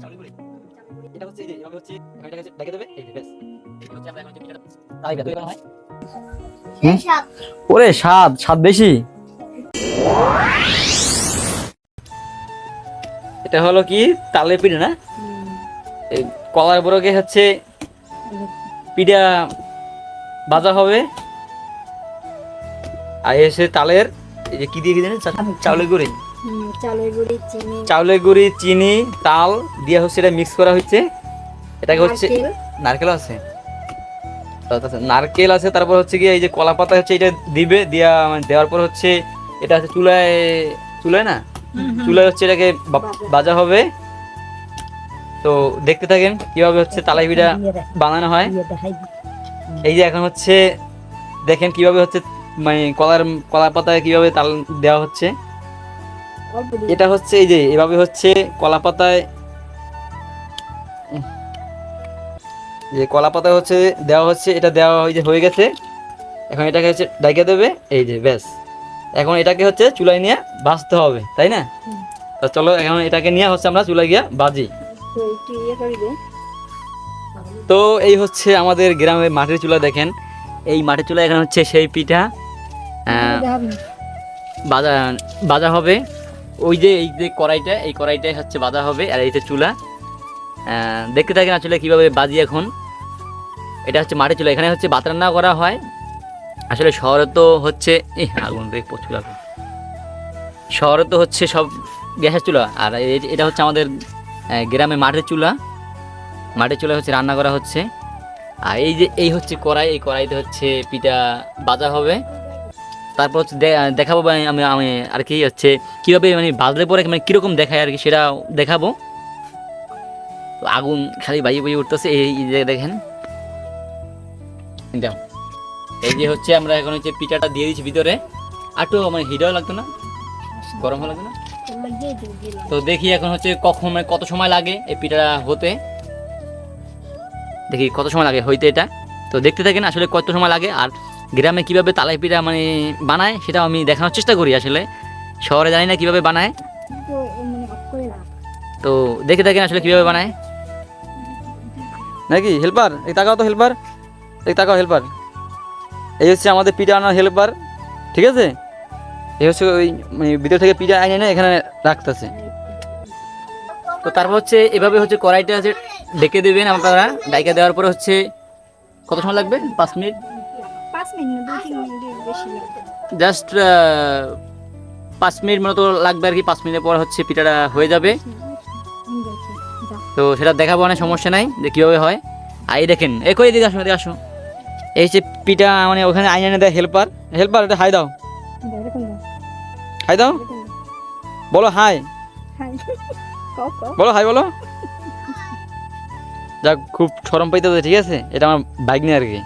চাউলের গুঁড়ি। এটা হচ্ছে এই যে এভাবে হচ্ছে এটাকে হচ্ছে ঢেকে দেবে এই যে ব্যাস। এই হচ্ছে আমরা এখন হচ্ছে পিঠাটা তাই তৈরি করা হয়। ওরে স্বাদ স্বাদ বেশি। এটা হলো কি তালের পিঠা না? এই কলার বরকে হচ্ছে পিঠা ভাজা হবে। আর এসে তালের এই যে কি দিয়ে কি জানেন চাউলের গুঁড়ি, চাউলের গুঁড়ি, চিনি, তাল দিয়ে হচ্ছে এটা মিক্স করা হচ্ছে। এটাকে হচ্ছে নারকেল আছে, নারকেল আছে, তারপর হচ্ছে কি এই যে কলা পাতা হচ্ছে এটা দিবে, দেওয়ার পর হচ্ছে এটা হচ্ছে চুলায়, চুলায় না চুলায় হচ্ছে এটাকে ভাজা হবে। তো দেখতে থাকেন কিভাবে হচ্ছে তালাই পিঠা বানানো হয়। এই যে এখন হচ্ছে দেখেন কিভাবে হচ্ছে মানে কলা পাতায় কিভাবে তাল দেওয়া হচ্ছে। এটা হচ্ছে এই যে এভাবে হচ্ছে কলা পাতায়, যে কলা পাতায় হচ্ছে দেওয়া হচ্ছে, এটা দেওয়া হয়ে গেছে। এখন এটাকে হচ্ছে ডাইকে দেবে এই যে ব্যাস। এখন এটাকে হচ্ছে চুলায় নিয়ে ভাজতে হবে, তাই না? তো চলো এখন এটাকে নিয়ে হচ্ছে আমরা চুলায় গিয়ে ভাজি। তো এই হচ্ছে আমাদের গ্রামের মাটির চুলা। দেখেন এই মাটির চুলা এখানে হচ্ছে সেই পিঠা বাজা হবে। ওই যে এই যে কড়াইটা, এই কড়াইটাই হচ্ছে বাজা হবে। আর এই যে চুলা দেখতে থাকেন আসলে কিভাবে বাজি। এখন এটা হচ্ছে মাটির চুলা, এখানে হচ্ছে ভাত রান্না করা হয়। আসলে শহরে তো হচ্ছে আগুন রে প্রচুর আগুন, শহরে তো হচ্ছে সব গ্যাসের চুলা। আর এটা হচ্ছে আমাদের গ্রামে মাটির চুলা, মাটির চুলা হচ্ছে রান্না করা হচ্ছে। আর এই যে এই হচ্ছে কড়াই, এই কড়াইতে হচ্ছে পিঠা ভাজা হবে। তারপর হচ্ছে দেখাবো আমি আমি আর কি হচ্ছে কীভাবে মানে ভাজলে পরে মানে কীরকম দেখায় আর কি সেটা দেখাবো। তো আগুন খালি বাইয়ে উঠতেছে, এই যে দেখেন। এই যে হচ্ছে আমরা এখন হচ্ছে পিঠাটা দিয়ে দিচ্ছি ভিতরে। আর তো মানে হিটাও লাগতো না, গরম হওয়া লাগতো না। তো দেখি এখন হচ্ছে কখন মানে কত সময় লাগে এই পিঠাটা হতে, দেখি কত সময় লাগে হইতে এটা। তো দেখতে থাকেন আসলে কত সময় লাগে। আর গ্রামে কিভাবে তালাই পিঠা মানে বানায় সেটা আমি দেখানোর চেষ্টা করি। আসলে শহরে জানি না কিভাবে বানায়, তো দেখে থাকেন আসলে কিভাবে বানায়। নাকি হেল্পার এই তাকাও তো, হেল্পার এই তাকাও, হেল্পার এই হচ্ছে আমাদের পিঠা আনার হেল্পার, ঠিক আছে? এই হচ্ছে ওই মানে ভিতর থেকে পিঠা এনে এনে এখানে রাখতেছে। তো তারপর হচ্ছে এভাবে হচ্ছে কড়াইটা হচ্ছে ঢেকে দেবেন আপনারা। ডাইকা দেওয়ার পরে হচ্ছে কত সময় লাগবে? 5 মিনিট, জাস্ট 5 মিনিট মতো লাগবে আর কি। 5 মিনিটের পর হচ্ছে পিঠাটা হয়ে যাবে। তো সেটা দেখাবো, অনেক সমস্যা নাই যে কীভাবে হয়। আর এই দেখেন একই এদিকে আসো, এদিকে আসো। এই হচ্ছে পিঠা মানে ওখানে আইনে এনে দেয় হেল্পার। হেল্পার এটা হাই দাও, হাই দাও, বলো হাই, বলো হাই বলো। যাক খুব শরম পাইতেছে, ঠিক আছে? এটা আমার বাইক নিয়ে আর কি,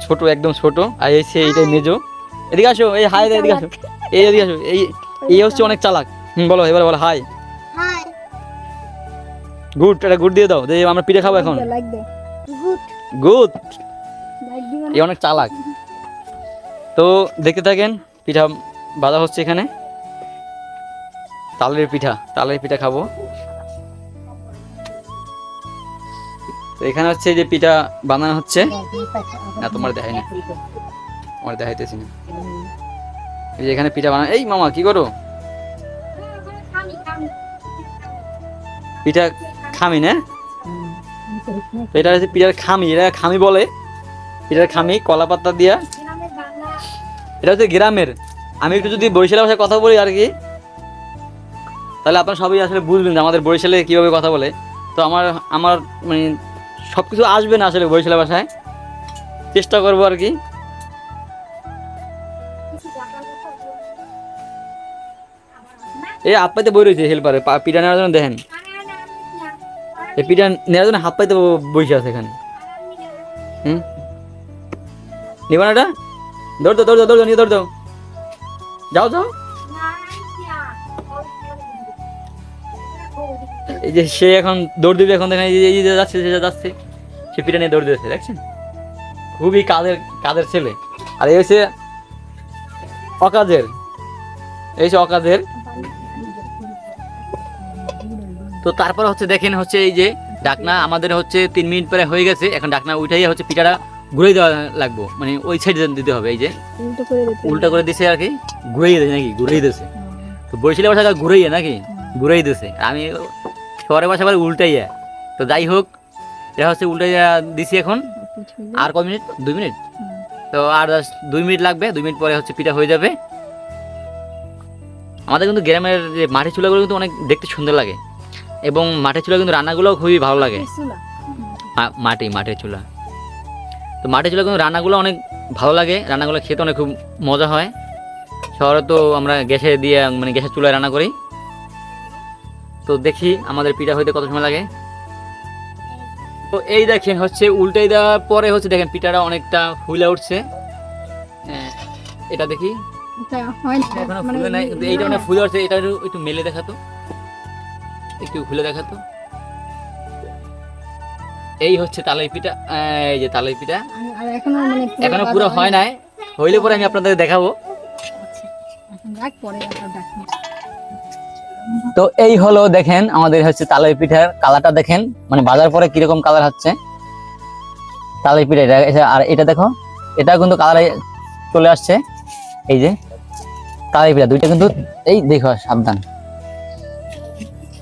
ছোট একদম ছোট। আর এই এইটাই মেজো। এদিকে আসো, এই হাই, এদিকে আসো, এই এদিকে আসো। এই হচ্ছে অনেক চালাক। বলো এবার বলো হাই। গুড, এটা গুড দিয়ে দাও যে আমরা পিঠে খাবো এখন। গুড, এই অনেক চালাক। তো দেখতে থাকেন পিঠা ভাজা হচ্ছে এখানে। তালের পিঠা খাবো। তো এখানে হচ্ছে যে পিঠা বানানো হচ্ছে। না তোমার দেখাই না, আমার দেখাইতেছি না। এই যে এখানে পিঠা বানানো। এই মামা কি করো? পিঠা খামি না? এটা হচ্ছে পিঠার খামি, এটা খামি বলে। পিঠার খামি কলা পাতা দিয়া। এটা হচ্ছে গ্রামের। আমি একটু যদি বরিশালের ভাষায় কথা বলি আর কি, তাহলে আপনারা সবাই আসলে বুঝবেন যে আমাদের বরিশালে কীভাবে কথা বলে। তো আমার মানে সব কিছু আসবে না আসলে বরিশালের ভাষায়, চেষ্টা করবো আর কি। এই হাত পাইতে বই রয়েছে হেল্পারে পিঠা নেওয়ার জন্য। দেখেন এই পিঠা নেওয়ার জন্য হাত পাইতে বসে আছে এখানে। নিবা না এটা? দৌড় দাও, দৌড় দাও, দৌড় দাও, নিয়ে দৌড় দাও, যাও যাও। এই যে সে এখন দৌড় দিবে, এখন দেখেন এই যে যাচ্ছে, সে পিঠা নিয়ে দৌড় দিয়েছে, দেখছেন? খুবই কাজের ছেলে। আর এই হচ্ছে অকাজের, এই হচ্ছে অকাজের। তো তারপর হচ্ছে দেখেন হচ্ছে এই যে ঢাকনা আমাদের হচ্ছে 3 মিনিট পরে হয়ে গেছে। এখন ঢাকনা উঠাইয়া হচ্ছে পিঠাটা ঘুরাই দেওয়া লাগবো, মানে ওই সাইডে দিতে হবে। এই যে উল্টা করে দিছে আর কি, ঘুরাই দিয়েছে নাকি, ঘুরাই দিয়েছে। তো বরিশালের ভাষা ঘুরাইয়া নাকি, ঘুরাই দিয়েছে। আমি শহরের ভাষা বলে উল্টাইয়া। তো যাই হোক, এটা হচ্ছে উল্টাইয়া দিছি। এখন আর কয় মিনিট? 2 মিনিট। তো আর 2 মিনিট লাগবে, 2 মিনিট পরে হচ্ছে পিঠা হয়ে যাবে। আমাদের কিন্তু গ্রামের যে মাটির চুলাগুলো কিন্তু অনেক দেখতে সুন্দর লাগে, এবং মাটির চুলা কিন্তু রান্নাগুলোও খুবই ভালো লাগে। মাটির চুলা, তো মাটির চুলা কিন্তু রান্নাগুলো অনেক ভালো লাগে, রান্নাগুলো খেতে অনেক খুব মজা হয়। শহরে তো আমরা গ্যাসে দিয়ে, মানে গ্যাসের চুলায় রান্না করি। তো দেখি আমাদের পিঠা হইতে কত সময় লাগে। তো এই দেখেন হচ্ছে উল্টাই দেওয়ার পরে হচ্ছে দেখেন পিঠাটা অনেকটা ফুলে উঠছে। এটা দেখি এখনো ফুলে নাই, কিন্তু এইটা অনেক ফুলে উঠছে। এটা একটু মেলে দেখাতো, একটু খুলে দেখাতো। এই হচ্ছে তালাই পিঠা। এই যে তালাই পিঠা এখনো পুরো হয় নাই, হইলে পরে আমি আপনাদের দেখাবো। তো এই হলো দেখেন আমাদের হচ্ছে তালাই পিঠার কালারটা দেখেন, মানে বাজার পরে কিরকম কালার হচ্ছে তালাই পিঠা। আর এটা দেখো, এটা কিন্তু কালারে চলে আসছে। এই যে তালাই পিঠা দুইটা কিন্তু, এই দেখো সাবধান।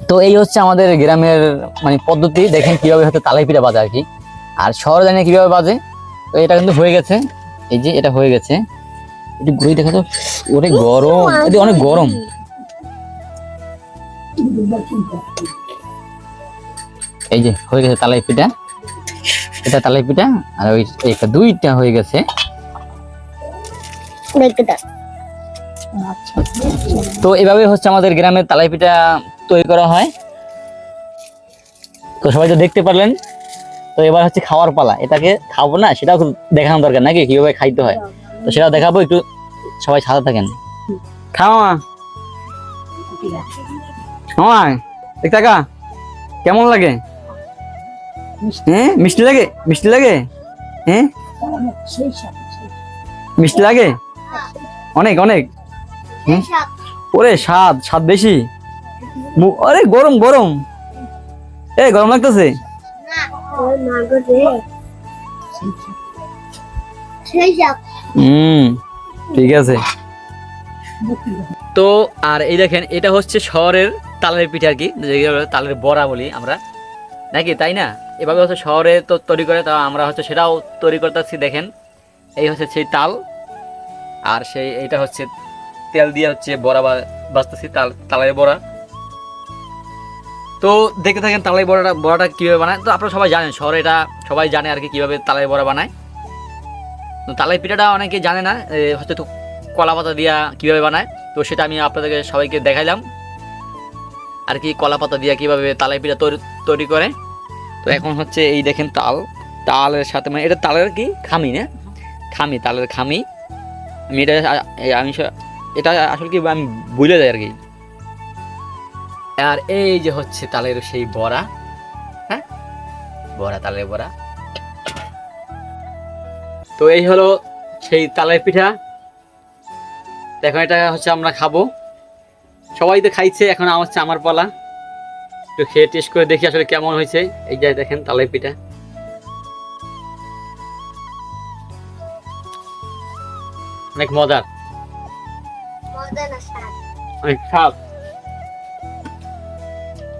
তো এই হচ্ছে আমাদের গ্রামের মানে পদ্ধতি, দেখেন কিভাবে হচ্ছে তালাই পিঠা বাজে আর কি। আর শহরে জানি কিভাবে বাজে। তো এটা কিন্তু হয়ে গেছে, এই যে এটা হয়ে গেছে। একটু ঘুরে দেখা তো, ওরে গরম, এটা অনেক গরম। এই যে হয়ে গেছে তালাই পিঠা, এটা তালাই পিঠা। আর ওই একটা দুইটা হয়ে গেছে। তো এভাবে হচ্ছে আমাদের গ্রামের তালাই পিঠা তৈরি করা হয়। তো সবাই তো দেখতে পারলেন। তো এবার হচ্ছে খাওয়ার পালা। এটাকে খাবো না সেটাও দেখানো দরকার নাকি, কিভাবে খাইতে হয়, তো সেটাও দেখাবো। একটু সবাই সাথে থাকেন। খাওয়া খাওয়া কাকা, কেমন লাগে? হ্যাঁ মিষ্টি লাগে, মিষ্টি লাগে। হ্যাঁ মিষ্টি লাগে অনেক অনেক। ওরে স্বাদ, স্বাদ বেশি। আরে গরম গরম, এই গরম লাগতেছে। ঠিক আছে। তো আর এই দেখেন এটা হচ্ছে শহরের তালের পিঠা আর কি, তালের বড়া বলি আমরা নাকি, তাই না? এভাবে হচ্ছে শহরে তো তৈরি করে, তা আমরা হচ্ছে সেটাও তৈরি করতেছি। দেখেন এই হচ্ছে সেই তাল, আর সেই এইটা হচ্ছে তেল দিয়ে হচ্ছে বড়া বাজতেছি, তালের বড়া। তো দেখে থাকেন তালের বড়াটা কীভাবে বানায়। তো আপনারা সবাই জানেন, শহরে এটা সবাই জানে আর কি কীভাবে তালের বড়া বানায়। তো তালের পিঠাটা অনেকে জানে না, হচ্ছে তো কলা পাতা দিয়া কীভাবে বানায়। তো সেটা আমি আপনাদেরকে সবাইকে দেখাইলাম আর কি, কলা পাতা দিয়া কীভাবে তালের পিঠা তৈরি করে। তো এখন হচ্ছে এই দেখেন তালের সাথে, মানে এটা তালের কি খামি না, খামি, তালের খামি। আমি এটা আসলে কি আমি ভুলে যাই আর কি। আর এই যে হচ্ছে তালের সেই বড়া, হ্যাঁ বড়া, তালের বড়া। তো এই হলো সেই তালের পিঠা। এখন এটা হচ্ছে আমরা খাবো, সবাই তো খাইছে, এখন হচ্ছে আমার পালা। একটু খেয়ে টেস্ট করে দেখি আসলে কেমন হয়েছে। এই যে দেখেন তালের পিঠা, অনেক মজার, অনেক স্বাদ।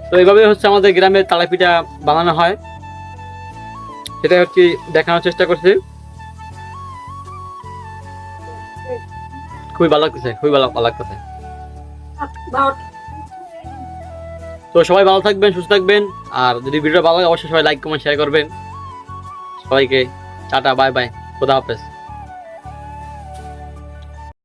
তো এইভাবে হচ্ছে আমাদের গ্রামের তালের পিঠা বানানো হয়, সেটা হচ্ছে দেখানোর চেষ্টা করছি। খুবই ভালো লাগতেছে, খুবই ভালো লাগতেছে। তো সবাই ভালো থাকবেন, সুস্থ থাকবেন। আর যদি ভিডিওটা ভালো লাগে অবশ্যই সবাই লাইক কমেন্ট শেয়ার করবেন। সবাইকে টাটা, বাই বাই, খোদা হাফেজ।